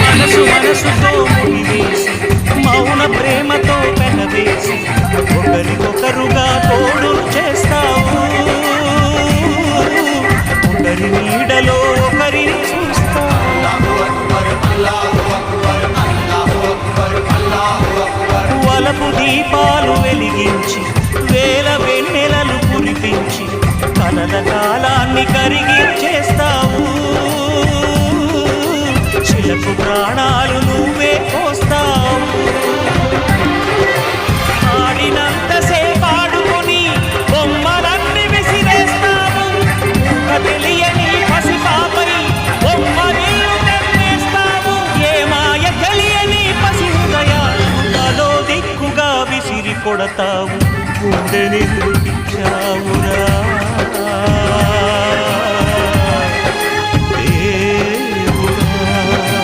మనసు మనసుతో ముడివేసి మౌన ప్రేమతో పెనవేసి ఒకరికొకరుగా తోడు చేస్తావు. ఒకరి నీడలో ఒకరిని చూస్తావు. వలపు దీపాలు వెలిగించి వేల వెన్నెలలు కురిపించి కలల కాలాన్ని కరిగించేస్తావు. శిలకు ప్రాణాలు నువ్వే పోస్తావు. ఆడినంతసేపు ఆడుకొని బొమ్మలన్నీ విసిరేస్తావు. తెలియని పసిపాపై బొమ్మరిల్లు తెమ్మేస్తావు. ఏ మాయ తెలియని పసి హృదయాలలో దిక్కుగా విసిరి కొడతావు. గుండె నిందించావురా.